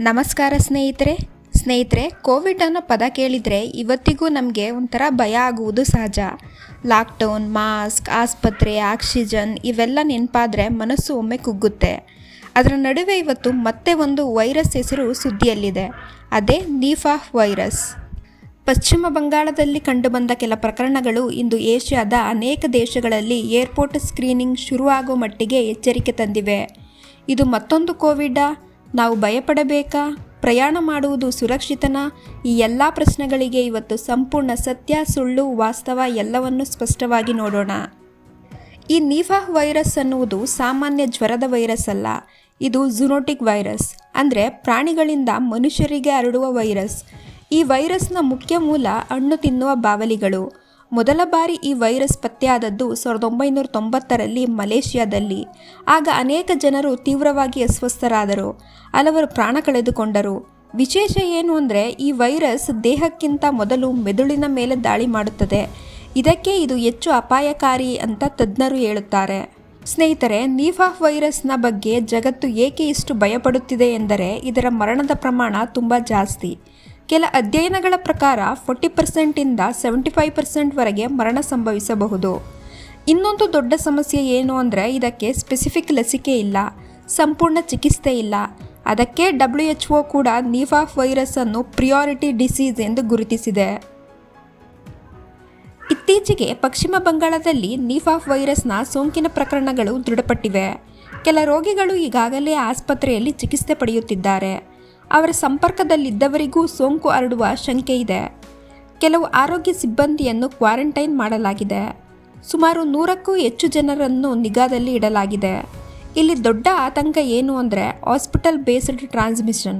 ನಮಸ್ಕಾರ ಸ್ನೇಹಿತರೆ ಕೋವಿಡ್ ಅನ್ನೋ ಪದ ಕೇಳಿದರೆ ಇವತ್ತಿಗೂ ನಮಗೆ ಒಂಥರ ಭಯ ಆಗುವುದು ಸಹಜ. ಲಾಕ್ಡೌನ್, ಮಾಸ್ಕ್, ಆಸ್ಪತ್ರೆ, ಆಕ್ಸಿಜನ್ ಇವೆಲ್ಲ ನೆನಪಾದರೆ ಮನಸ್ಸು ಒಮ್ಮೆ ಕುಗ್ಗುತ್ತೆ. ಅದರ ನಡುವೆ ಇವತ್ತು ಮತ್ತೆ ಒಂದು ವೈರಸ್ ಹೆಸರು ಸುದ್ದಿಯಲ್ಲಿದೆ. ಅದೇ ನಿಪಾ ವೈರಸ್. ಪಶ್ಚಿಮ ಬಂಗಾಳದಲ್ಲಿ ಕಂಡುಬಂದ ಕೆಲ ಪ್ರಕರಣಗಳು ಇಂದು ಏಷ್ಯಾದ ಅನೇಕ ದೇಶಗಳಲ್ಲಿ ಏರ್ಪೋರ್ಟ್ ಸ್ಕ್ರೀನಿಂಗ್ ಶುರುವಾಗೋ ಮಟ್ಟಿಗೆ ಎಚ್ಚರಿಕೆ ತಂದಿವೆ. ಇದು ಮತ್ತೊಂದು ಕೋವಿಡಾ? ನಾವು ಭಯಪಡಬೇಕಾ? ಪ್ರಯಾಣ ಮಾಡುವುದು ಸುರಕ್ಷಿತನಾ? ಈ ಎಲ್ಲ ಪ್ರಶ್ನೆಗಳಿಗೆ ಇವತ್ತು ಸಂಪೂರ್ಣ ಸತ್ಯ, ಸುಳ್ಳು, ವಾಸ್ತವ ಎಲ್ಲವನ್ನು ಸ್ಪಷ್ಟವಾಗಿ ನೋಡೋಣ. ಈ ನಿಪಾ ವೈರಸ್ ಅನ್ನುವುದು ಸಾಮಾನ್ಯ ಜ್ವರದ ವೈರಸ್ ಅಲ್ಲ. ಇದು ಝೂನೋಟಿಕ್ ವೈರಸ್, ಅಂದರೆ ಪ್ರಾಣಿಗಳಿಂದ ಮನುಷ್ಯರಿಗೆ ಹರಡುವ ವೈರಸ್. ಈ ವೈರಸ್ನ ಮುಖ್ಯ ಮೂಲ ಹಣ್ಣು ತಿನ್ನುವ ಬಾವಲಿಗಳು. ಮೊದಲ ಬಾರಿ ಈ ವೈರಸ್ ಪತ್ತೆಯಾದದ್ದು 1990ರಲ್ಲಿ ಮಲೇಷಿಯಾದಲ್ಲಿ. ಆಗ ಅನೇಕ ಜನರು ತೀವ್ರವಾಗಿ ಅಸ್ವಸ್ಥರಾದರು, ಹಲವರು ಪ್ರಾಣ ಕಳೆದುಕೊಂಡರು. ವಿಶೇಷ ಏನು ಅಂದರೆ ಈ ವೈರಸ್ ದೇಹಕ್ಕಿಂತ ಮೊದಲು ಮೆದುಳಿನ ಮೇಲೆ ದಾಳಿ ಮಾಡುತ್ತದೆ. ಇದಕ್ಕೆ ಇದು ಹೆಚ್ಚು ಅಪಾಯಕಾರಿ ಅಂತ ತಜ್ಞರು ಹೇಳುತ್ತಾರೆ. ಸ್ನೇಹಿತರೆ, ನಿಪಾ ವೈರಸ್ನ ಬಗ್ಗೆ ಜಗತ್ತು ಏಕೆ ಇಷ್ಟು ಭಯಪಡುತ್ತಿದೆ ಎಂದರೆ ಇದರ ಮರಣದ ಪ್ರಮಾಣ ತುಂಬ ಜಾಸ್ತಿ. ಕೆಲ ಅಧ್ಯಯನಗಳ ಪ್ರಕಾರ 40%ಇಂದ 75%ವರೆಗೆ ಮರಣ ಸಂಭವಿಸಬಹುದು. ಇನ್ನೊಂದು ದೊಡ್ಡ ಸಮಸ್ಯೆ ಏನು ಅಂದರೆ ಇದಕ್ಕೆ ಸ್ಪೆಸಿಫಿಕ್ ಲಸಿಕೆ ಇಲ್ಲ, ಸಂಪೂರ್ಣ ಚಿಕಿತ್ಸೆ ಇಲ್ಲ. ಅದಕ್ಕೆ WHO ಕೂಡ ನಿಪಾ ವೈರಸ್ ಅನ್ನು ಪ್ರಿಯಾರಿಟಿ ಡಿಸೀಸ್ ಎಂದು ಗುರುತಿಸಿದೆ. ಇತ್ತೀಚೆಗೆ ಪಶ್ಚಿಮ ಬಂಗಾಳದಲ್ಲಿ ನಿಪಾ ವೈರಸ್ನ ಸೋಂಕಿನ ಪ್ರಕರಣಗಳು ದೃಢಪಟ್ಟಿವೆ. ಕೆಲ ರೋಗಿಗಳು ಈಗಾಗಲೇ ಆಸ್ಪತ್ರೆಯಲ್ಲಿ ಚಿಕಿತ್ಸೆ ಪಡೆಯುತ್ತಿದ್ದಾರೆ. ಅವರ ಸಂಪರ್ಕದಲ್ಲಿದ್ದವರಿಗೂ ಸೋಂಕು ಹರಡುವ ಶಂಕೆ ಇದೆ. ಕೆಲವು ಆರೋಗ್ಯ ಸಿಬ್ಬಂದಿಯನ್ನು ಕ್ವಾರಂಟೈನ್ ಮಾಡಲಾಗಿದೆ. ಸುಮಾರು 100ಕ್ಕೂ ಹೆಚ್ಚು ಜನರನ್ನು ನಿಗಾದಲ್ಲಿ ಇಡಲಾಗಿದೆ. ಇಲ್ಲಿ ದೊಡ್ಡ ಆತಂಕ ಏನು ಅಂದರೆ ಹಾಸ್ಪಿಟಲ್ ಬೇಸ್ಡ್ ಟ್ರಾನ್ಸ್ಮಿಷನ್,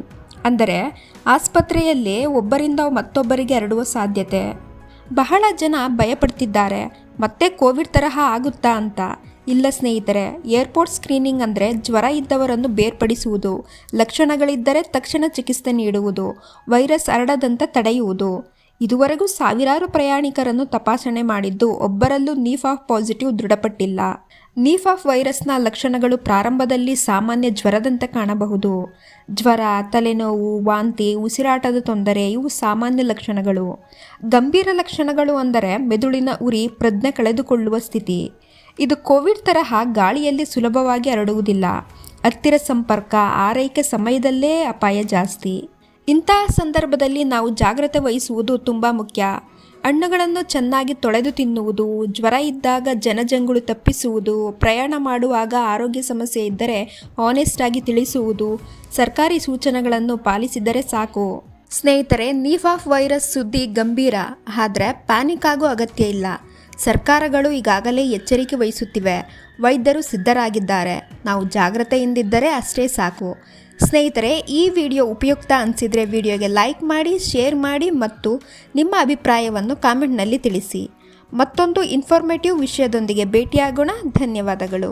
ಅಂದರೆ ಆಸ್ಪತ್ರೆಯಲ್ಲೇ ಒಬ್ಬರಿಂದ ಮತ್ತೊಬ್ಬರಿಗೆ ಹರಡುವ ಸಾಧ್ಯತೆ. ಬಹಳ ಜನ ಭಯಪಡ್ತಿದ್ದಾರೆ, ಮತ್ತೆ ಕೋವಿಡ್ ತರಹ ಆಗುತ್ತಾ ಅಂತ. ಇಲ್ಲ ಸ್ನೇಹಿತರೆ, ಏರ್ಪೋರ್ಟ್ ಸ್ಕ್ರೀನಿಂಗ್ ಅಂದರೆ ಜ್ವರ ಇದ್ದವರನ್ನು ಬೇರ್ಪಡಿಸುವುದು, ಲಕ್ಷಣಗಳಿದ್ದರೆ ತಕ್ಷಣ ಚಿಕಿತ್ಸೆ ನೀಡುವುದು, ವೈರಸ್ ಹರಡದಂತೆ ತಡೆಯುವುದು. ಇದುವರೆಗೂ ಸಾವಿರಾರು ಪ್ರಯಾಣಿಕರನ್ನು ತಪಾಸಣೆ ಮಾಡಿದ್ದು ಒಬ್ಬರಲ್ಲೂ ನಿಪಾ ಪಾಸಿಟಿವ್ ದೃಢಪಟ್ಟಿಲ್ಲ. ನಿಪಾ ವೈರಸ್ನ ಲಕ್ಷಣಗಳು ಪ್ರಾರಂಭದಲ್ಲಿ ಸಾಮಾನ್ಯ ಜ್ವರದಂತೆ ಕಾಣಬಹುದು. ಜ್ವರ, ತಲೆನೋವು, ವಾಂತಿ, ಉಸಿರಾಟದ ತೊಂದರೆ ಇವು ಸಾಮಾನ್ಯ ಲಕ್ಷಣಗಳು. ಗಂಭೀರ ಲಕ್ಷಣಗಳು ಅಂದರೆ ಮೆದುಳಿನ ಉರಿ, ಪ್ರಜ್ಞೆ ಕಳೆದುಕೊಳ್ಳುವ ಸ್ಥಿತಿ. ಇದು ಕೋವಿಡ್ ತರಹ ಗಾಳಿಯಲ್ಲಿ ಸುಲಭವಾಗಿ ಹರಡುವುದಿಲ್ಲ. ಹತ್ತಿರ ಸಂಪರ್ಕ, ಆರೈಕೆ ಸಮಯದಲ್ಲೇ ಅಪಾಯ ಜಾಸ್ತಿ. ಇಂತಹ ಸಂದರ್ಭದಲ್ಲಿ ನಾವು ಜಾಗ್ರತೆ ವಹಿಸುವುದು ತುಂಬ ಮುಖ್ಯ. ಹಣ್ಣುಗಳನ್ನು ಚೆನ್ನಾಗಿ ತೊಳೆದು ತಿನ್ನುವುದು, ಜ್ವರ ಇದ್ದಾಗ ಜನಜಂಗುಳಿ ತಪ್ಪಿಸುವುದು, ಪ್ರಯಾಣ ಮಾಡುವಾಗ ಆರೋಗ್ಯ ಸಮಸ್ಯೆ ಇದ್ದರೆ ಆನೆಸ್ಟ್ ಆಗಿ ತಿಳಿಸುವುದು, ಸರ್ಕಾರಿ ಸೂಚನೆಗಳನ್ನು ಪಾಲಿಸಿದರೆ ಸಾಕು. ಸ್ನೇಹಿತರೆ, ನಿಪಾ ವೈರಸ್ ಸುದ್ದಿ ಗಂಭೀರ, ಆದರೆ ಪ್ಯಾನಿಕ್ ಆಗೋ ಅಗತ್ಯ ಇಲ್ಲ. ಸರ್ಕಾರಗಳು ಈಗಾಗಲೇ ಎಚ್ಚರಿಕೆ ವಹಿಸುತ್ತಿವೆ, ವೈದ್ಯರು ಸಿದ್ಧರಾಗಿದ್ದಾರೆ. ನಾವು ಜಾಗ್ರತೆಯಿಂದಿದ್ದರೆ ಅಷ್ಟೇ ಸಾಕು. ಸ್ನೇಹಿತರೆ, ಈ ವಿಡಿಯೋ ಉಪಯುಕ್ತ ಅನಿಸಿದರೆ ವಿಡಿಯೋಗೆ ಲೈಕ್ ಮಾಡಿ, ಶೇರ್ ಮಾಡಿ ಮತ್ತು ನಿಮ್ಮ ಅಭಿಪ್ರಾಯವನ್ನು ಕಾಮೆಂಟ್ನಲ್ಲಿ ತಿಳಿಸಿ. ಮತ್ತೊಂದು ಇನ್ಫಾರ್ಮೇಟಿವ್ ವಿಷಯದೊಂದಿಗೆ ಭೇಟಿಯಾಗೋಣ. ಧನ್ಯವಾದಗಳು.